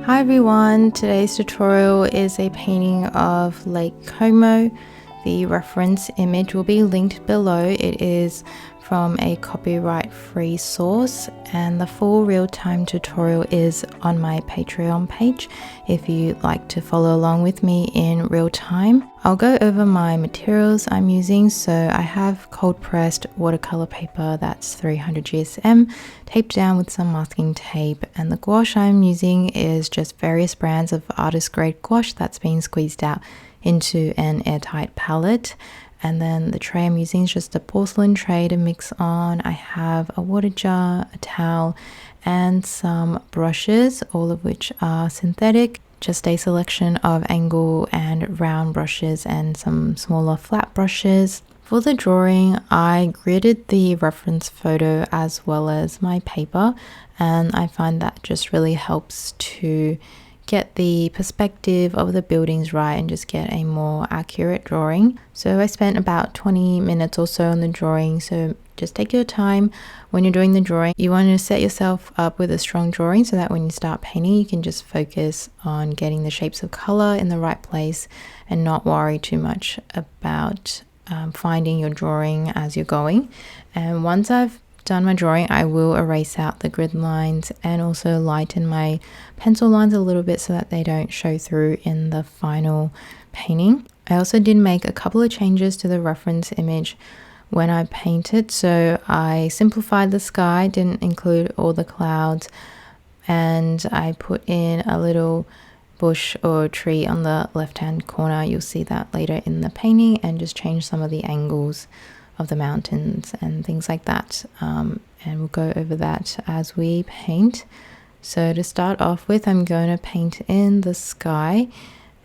Hi everyone, today's tutorial is a painting of Lake Como. The reference image will be linked below. It is from a copyright-free source, and the full real-time tutorial is on my Patreon page if you'd like to follow along with me in real time. I'll go over my materials I'm using. So I have cold pressed watercolor paper, that's 300 GSM, taped down with some masking tape, and the gouache I'm using is just various brands of artist grade gouache that's been squeezed out into an airtight palette. And then the tray I'm using is just a porcelain tray to mix on. I have a water jar, a towel, and some brushes, all of which are synthetic. Just a selection of angle and round brushes and some smaller flat brushes. For the drawing, I gridded the reference photo as well as my paper, and I find that just really helps to get the perspective of the buildings right and just get a more accurate drawing. So I spent about 20 minutes or so on the drawing, so just take your time when you're doing the drawing. You want to set yourself up with a strong drawing so that when you start painting you can just focus on getting the shapes of color in the right place and not worry too much about finding your drawing as you're going. And once I've done my drawing, I will erase out the grid lines and also lighten my pencil lines a little bit so that they don't show through in the final painting. I also did make a couple of changes to the reference image when I painted. So I simplified the sky, didn't include all the clouds, and I put in a little bush or tree on the left hand corner. You'll see that later in the painting, and just change some of the angles of the mountains and things like that, and we'll go over that as we paint. So to start off with, I'm going to paint in the sky,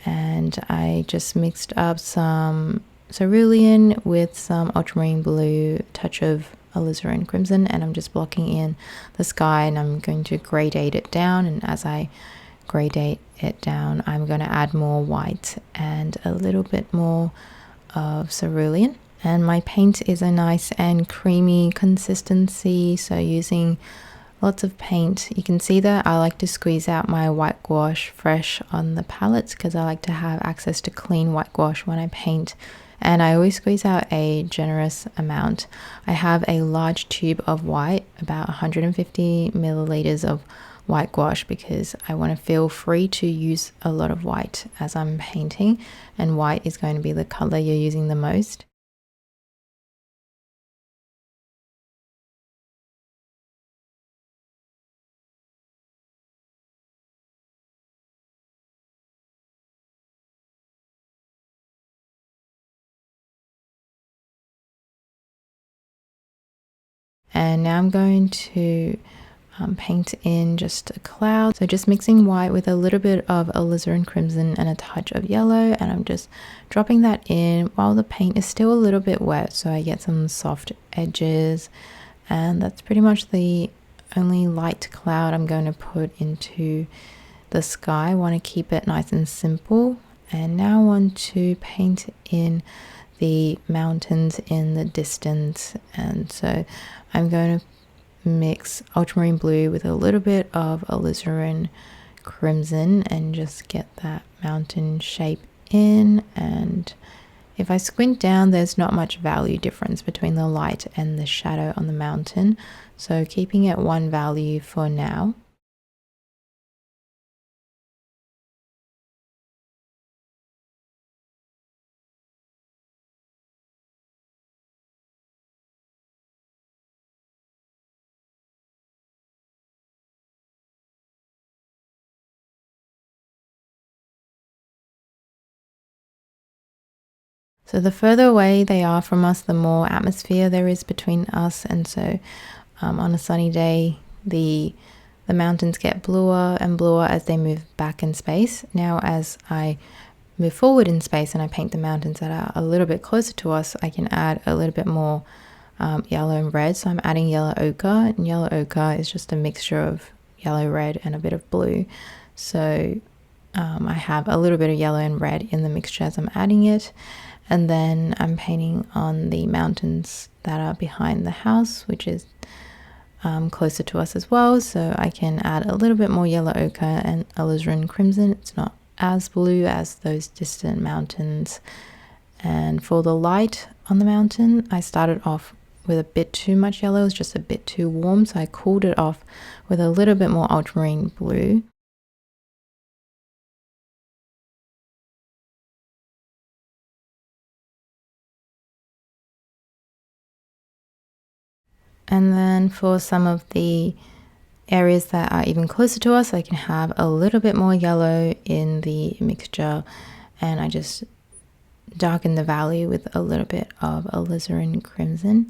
and I just mixed up some cerulean with some ultramarine blue, touch of alizarin crimson, and I'm just blocking in the sky, and I'm going to gradate it down. And as I gradate it down, I'm going to add more white and a little bit more of cerulean. And my paint is a nice and creamy consistency, so using lots of paint. You can see that I like to squeeze out my white gouache fresh on the palettes because I like to have access to clean white gouache when I paint, and I always squeeze out a generous amount. I have a large tube of white, about 150 milliliters of white gouache, because I want to feel free to use a lot of white as I'm painting, and white is going to be the color you're using the most. And now I'm going to paint in just a cloud. So just mixing white with a little bit of alizarin crimson and a touch of yellow, and I'm just dropping that in while the paint is still a little bit wet, so I get some soft edges. And that's pretty much the only light cloud I'm going to put into the sky. I want to keep it nice and simple. And now I want to paint in the mountains in the distance, and so I'm going to mix ultramarine blue with a little bit of alizarin crimson and just get that mountain shape in. And if I squint down, there's not much value difference between the light and the shadow on the mountain, so keeping it one value for now. So the further away they are from us, the more atmosphere there is between us, and so on a sunny day, the mountains get bluer and bluer as they move back in space. Now as I move forward in space and I paint the mountains that are a little bit closer to us, I can add a little bit more yellow and red. So I'm adding yellow ochre, and yellow ochre is just a mixture of yellow, red, and a bit of blue. So I have a little bit of yellow and red in the mixture as I'm adding it. And then I'm painting on the mountains that are behind the house, which is closer to us as well, so I can add a little bit more yellow ochre and alizarin crimson. It's not as blue as those distant mountains. And for the light on the mountain, I started off with a bit too much yellow. It was just a bit too warm, so I cooled it off with a little bit more ultramarine blue. And then for some of the areas that are even closer to us, I can have a little bit more yellow in the mixture, and I just darken the valley with a little bit of alizarin crimson.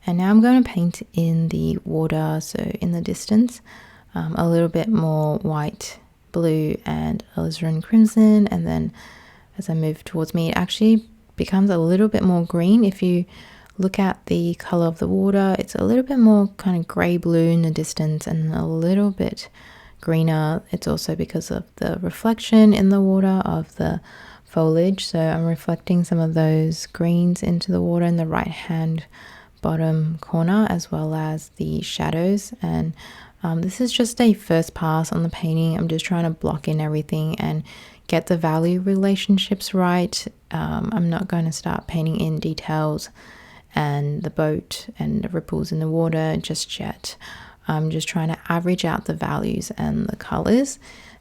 And now I'm going to paint in the water, so in the distance, a little bit more white, blue and alizarin crimson, and then as I move towards me, it actually becomes a little bit more green. If you look at the color of the water, it's a little bit more kind of gray blue in the distance and a little bit greener. It's also because of the reflection in the water of the foliage, so I'm reflecting some of those greens into the water in the right hand bottom corner, as well as the shadows. And this is just a first pass on the painting. I'm just trying to block in everything and get the value relationships right. I'm not going to start painting in details and the boat and the ripples in the water just yet. I'm just trying to average out the values and the colors.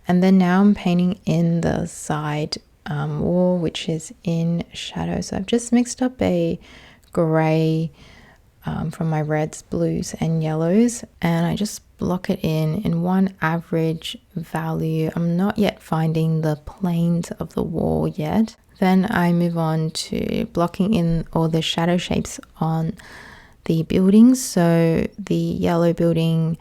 And then now I'm painting in the side wall, which is in shadow. So I've just mixed up a gray from my reds, blues and yellows, and I just block it in one average value. I'm not yet finding the planes of the wall yet. Then I move on to blocking in all the shadow shapes on the buildings. So the yellow building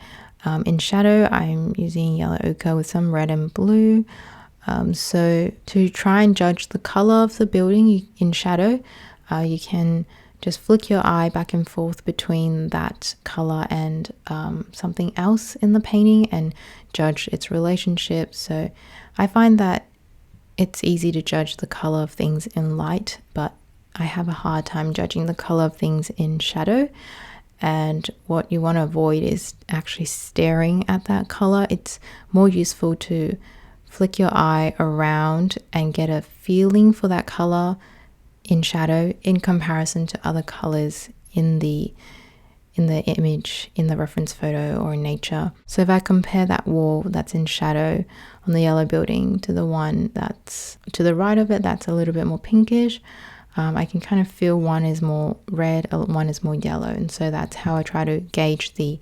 in shadow, I'm using yellow ochre with some red and blue. So to try and judge the color of the building in shadow, you can just flick your eye back and forth between that color and something else in the painting and judge its relationship. So I find that it's easy to judge the color of things in light, but I have a hard time judging the color of things in shadow. And what you want to avoid is actually staring at that color. It's more useful to flick your eye around and get a feeling for that color in shadow in comparison to other colors in the image, in the reference photo or in nature. So if I compare that wall that's in shadow on the yellow building to the one that's to the right of it, that's a little bit more pinkish, I can kind of feel one is more red, one is more yellow, and so that's how I try to gauge the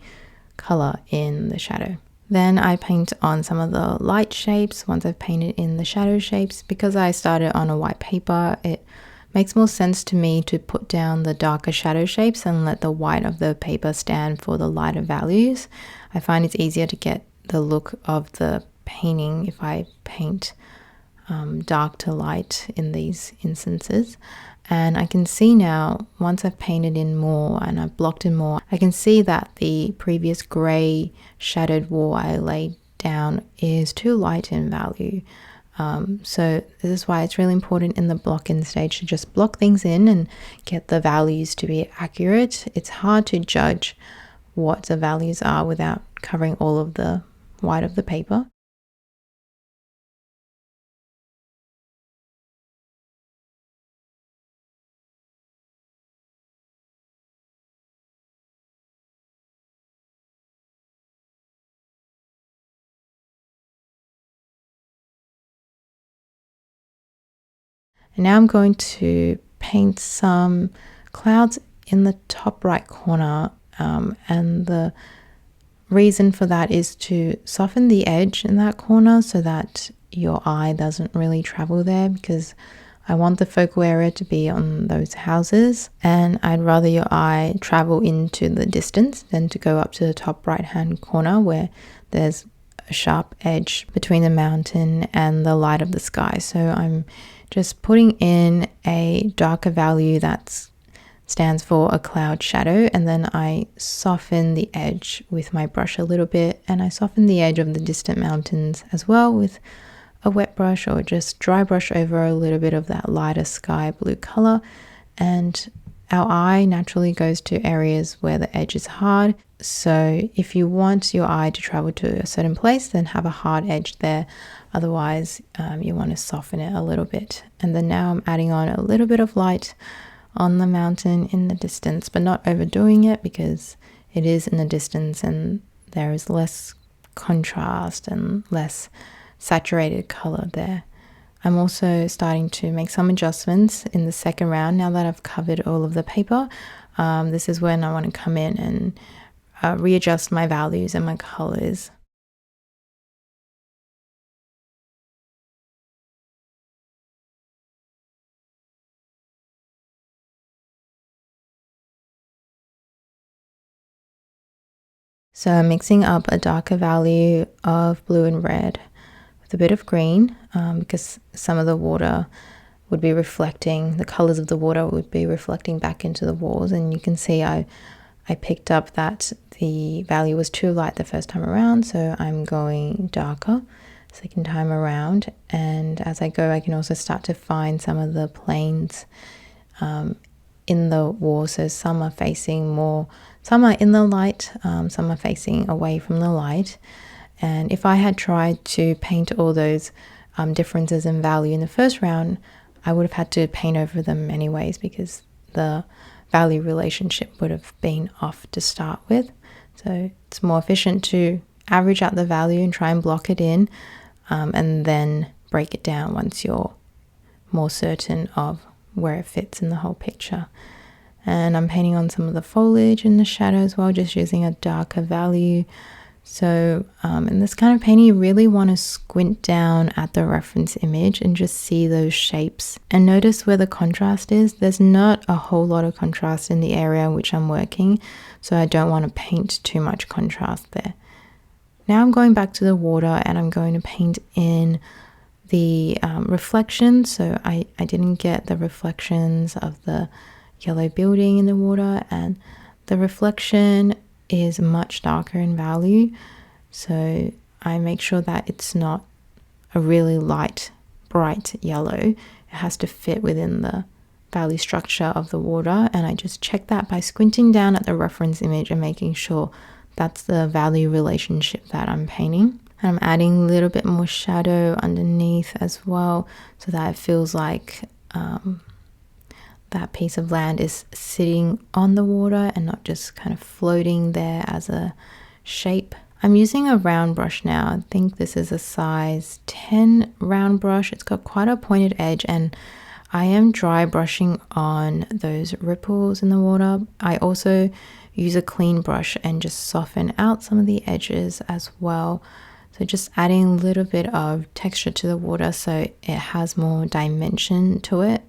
color in the shadow. Then I paint on some of the light shapes once I've painted in the shadow shapes. Because I started on a white paper, it makes more sense to me to put down the darker shadow shapes and let the white of the paper stand for the lighter values. I find it's easier to get the look of the painting if I paint dark to light in these instances. And I can see now, once I've painted in more and I've blocked in more, I can see that the previous grey shadowed wall I laid down is too light in value. So this is why it's really important in the block-in stage to just block things in and get the values to be accurate. It's hard to judge what the values are without covering all of the white of the paper. And now I'm going to paint some clouds in the top right corner, and the reason for that is to soften the edge in that corner so that your eye doesn't really travel there, because I want the focal area to be on those houses, and I'd rather your eye travel into the distance than to go up to the top right hand corner where there's a sharp edge between the mountain and the light of the sky. So I'm just putting in a darker value that stands for a cloud shadow, and then I soften the edge with my brush a little bit, and I soften the edge of the distant mountains as well with a wet brush or just dry brush over a little bit of that lighter sky blue color. And our eye naturally goes to areas where the edge is hard. So if you want your eye to travel to a certain place, then have a hard edge there. Otherwise, you want to soften it a little bit. And then now I'm adding on a little bit of light on the mountain in the distance, but not overdoing it because it is in the distance and there is less contrast and less saturated color there. I'm also starting to make some adjustments in the second round. Now that I've covered all of the paper, this is when I want to come in and readjust my values and my colors. So I'm mixing up a darker value of blue and red with a bit of green because some of the water would be reflecting, the colors of the water would be reflecting back into the walls. And you can see I picked up that the value was too light the first time around, so I'm going darker second time around. And as I go, I can also start to find some of the planes in the wall. So some are facing more, some are in the light, some are facing away from the light. And if I had tried to paint all those differences in value in the first round, I would have had to paint over them anyways because the value relationship would have been off to start with. So it's more efficient to average out the value and try and block it in, and then break it down once you're more certain of where it fits in the whole picture. And I'm painting on some of the foliage and the shadow as well, just using a darker value. So in this kind of painting, you really want to squint down at the reference image and just see those shapes and notice where the contrast is. There's not a whole lot of contrast in the area in which I'm working, so I don't want to paint too much contrast there. Now I'm going back to the water and I'm going to paint in the reflection. So I didn't get the reflections of the yellow building in the water, and the reflection is much darker in value, so I make sure that it's not a really light bright yellow. It has to fit within the value structure of the water, and I just check that by squinting down at the reference image and making sure that's the value relationship that I'm painting. And I'm adding a little bit more shadow underneath as well, so that it feels like that piece of land is sitting on the water and not just kind of floating there as a shape. I'm using a round brush now. I think this is a size 10 round brush. It's got quite a pointed edge, and I am dry brushing on those ripples in the water. I also use a clean brush and just soften out some of the edges as well. So just adding a little bit of texture to the water so it has more dimension to it.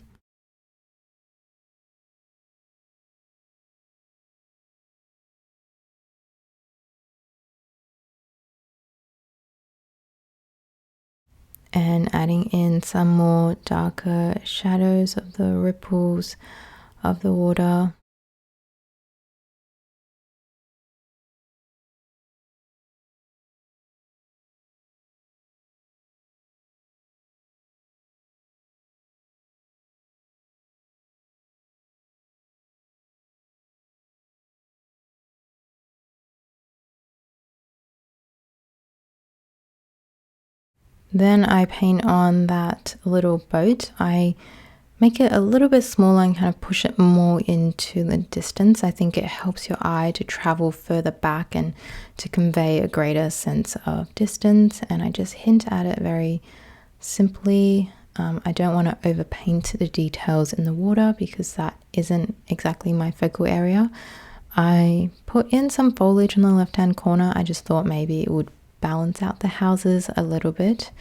And adding in some more darker shadows of the ripples of the water. Then I paint on that little boat. I make it a little bit smaller and kind of push it more into the distance. I think it helps your eye to travel further back and to convey a greater sense of distance. And I just hint at it very simply. I don't want to overpaint the details in the water because that isn't exactly my focal area. I put in some foliage in the left-hand corner. I just thought maybe it would balance out the houses a little bit.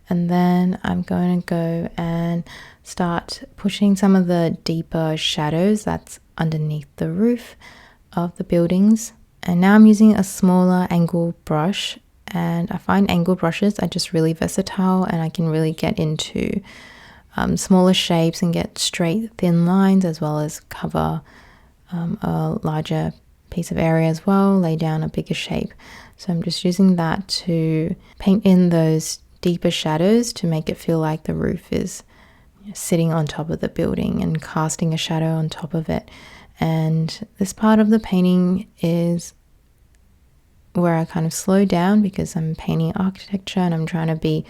And then I'm going to go and start pushing some of the deeper shadows that's underneath the roof of the buildings. And now I'm using a smaller angle brush, and I find angle brushes are just really versatile, and I can really get into smaller shapes and get straight thin lines, as well as cover a larger piece of area as well, lay down a bigger shape. So I'm just using that to paint in those deeper shadows to make it feel like the roof is sitting on top of the building and casting a shadow on top of it. And this part of the painting is where I kind of slow down because I'm painting architecture and I'm trying to be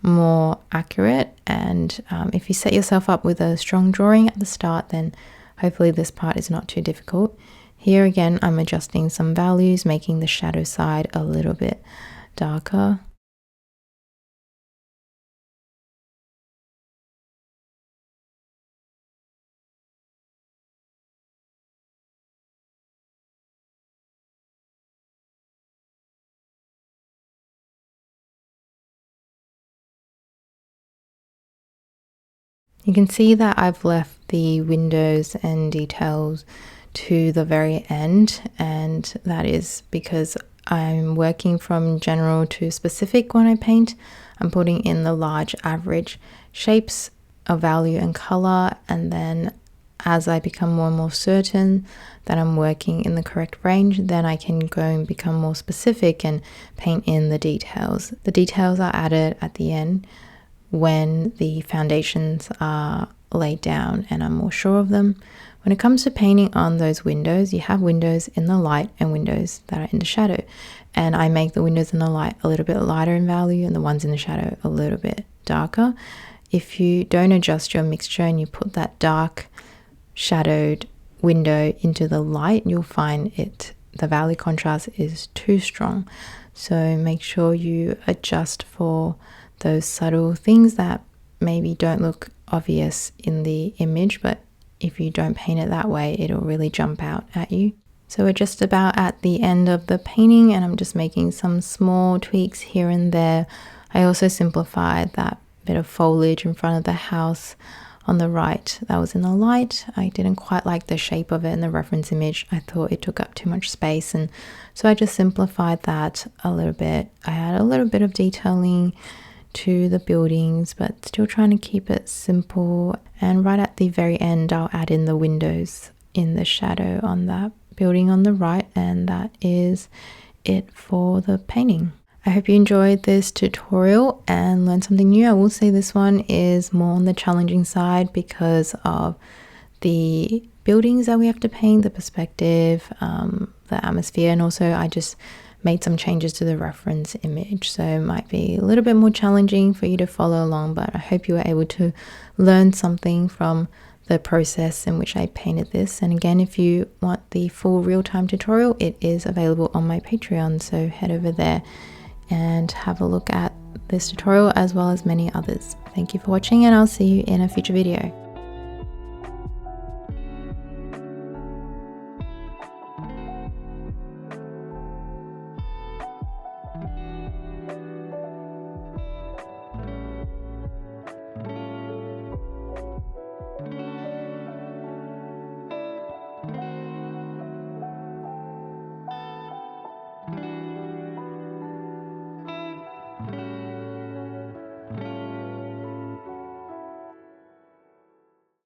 more accurate. And if you set yourself up with a strong drawing at the start, then hopefully this part is not too difficult. Here again, I'm adjusting some values, making the shadow side a little bit darker. You can see that I've left the windows and details to the very end, and that is because I'm working from general to specific when I paint. I'm putting in the large average shapes of value and color, and then as I become more and more certain that I'm working in the correct range, then I can go and become more specific and paint in the details. The details are added at the end when the foundations are laid down and I'm more sure of them. When it comes to painting on those windows, you have windows in the light and windows that are in the shadow. And I make the windows in the light a little bit lighter in value and the ones in the shadow a little bit darker. If you don't adjust your mixture and you put that dark shadowed window into the light, you'll find the value contrast is too strong. So make sure you adjust for those subtle things that maybe don't look obvious in the image, but if you don't paint it that way, it'll really jump out at you. So we're just about at the end of the painting and I'm just making some small tweaks here and there. I also simplified that bit of foliage in front of the house on the right that was in the light. I didn't quite like the shape of it in the reference image. I thought it took up too much space, and so I just simplified that a little bit. I had a little bit of detailing to the buildings, but still trying to keep it simple. And right at the very end, I'll add in the windows in the shadow on that building on the right, and that is it for the painting. I hope you enjoyed this tutorial and learned something new. I will say this one is more on the challenging side because of the buildings that we have to paint, the perspective, the atmosphere, and also I just made some changes to the reference image, so it might be a little bit more challenging for you to follow along, but I hope you were able to learn something from the process in which I painted this. And again, if you want the full real-time tutorial, it is available on my Patreon, so head over there and have a look at this tutorial as well as many others. Thank you for watching and I'll see you in a future video.